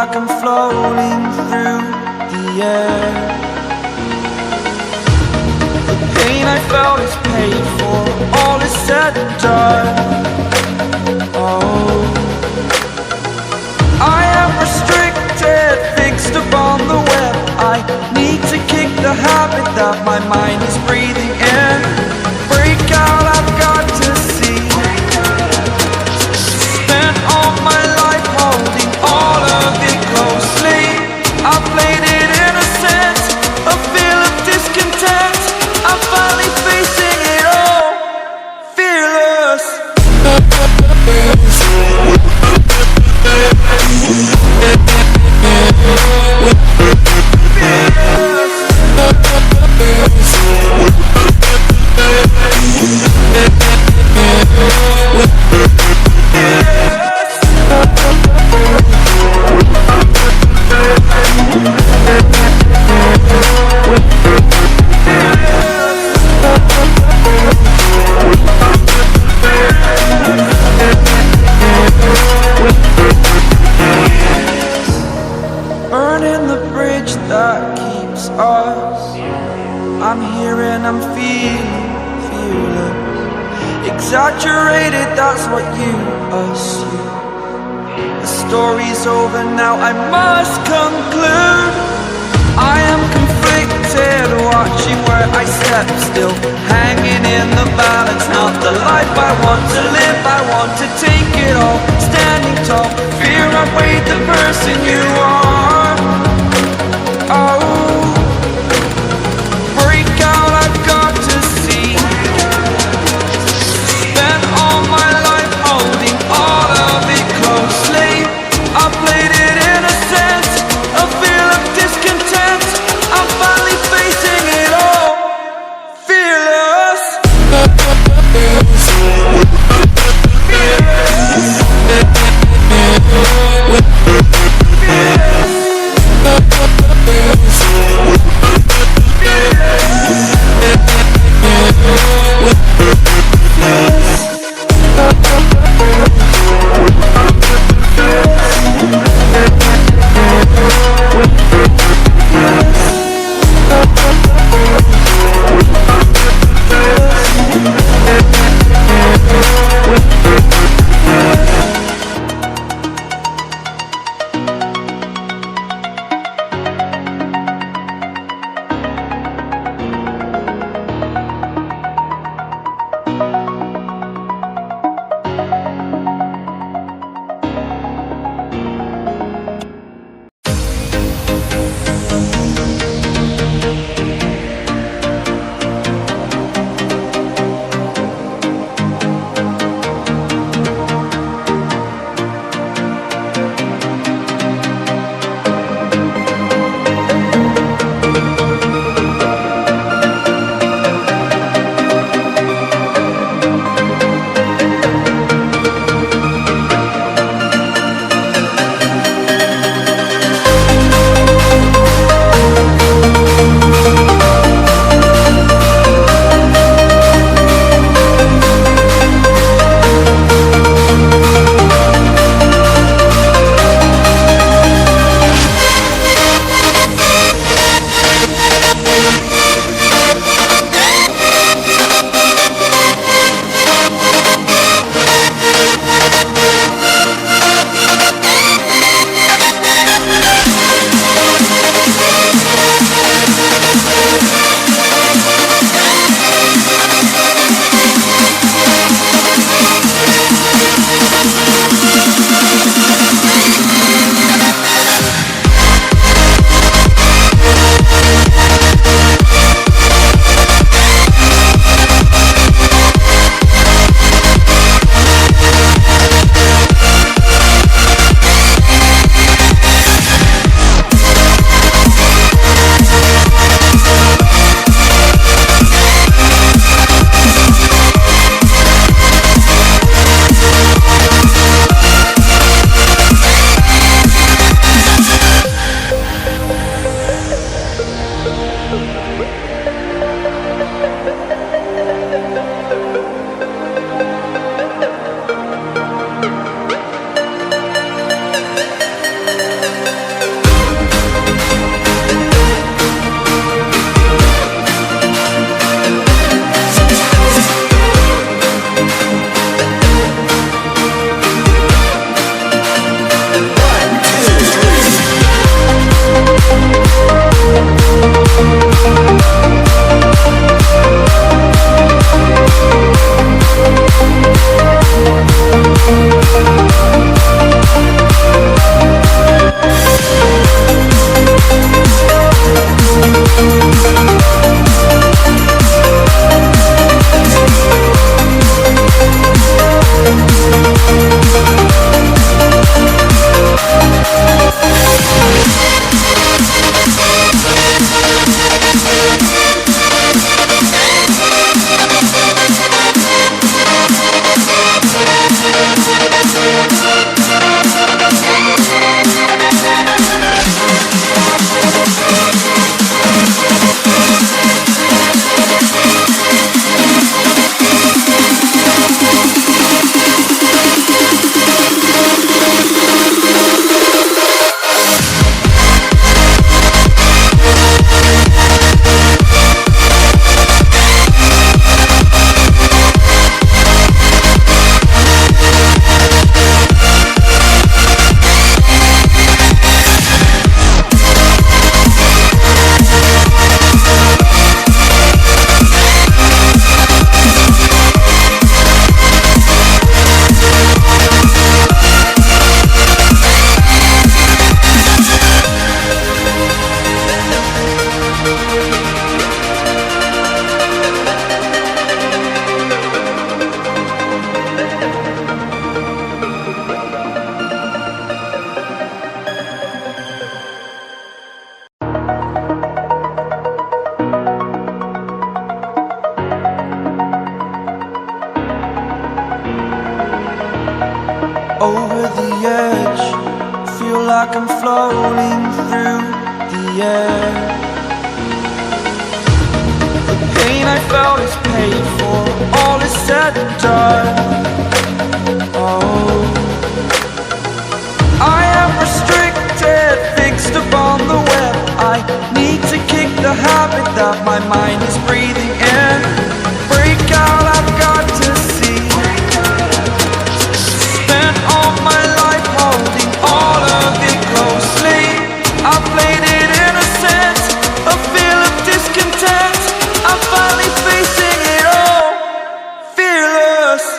like I'm floating through the air. The pain I felt is paid for, all is said and done. Oh, I am restricted, fixed upon the web. I need to kick the habit that my mind is breathing in. Break out, I've got to see. Spent all my life holding all of it closely. I played it innocent, a feel of discontent. I'm finally facing it all, fearless. Burning the bridge that keeps us. I'm here and I'm feeling fearless. Exaggerated, that's what you assume. The story's over now, I must conclude. I am conflicted, watching where I step still, hanging in the balance. Not the life I want to live, I want to take it all. Standing tall, fear outweighed the person you are. Oh, break out, I've got to see. Spent all my life holding all of it closely. I played it innocent, a feel of discontent. I'm finally facing it all, fearless. like I'm floating through the air. The pain I felt is paid for, all is said and done. Oh, I am restricted, fixed upon the web. I need to kick the habit that my mind is breathing in.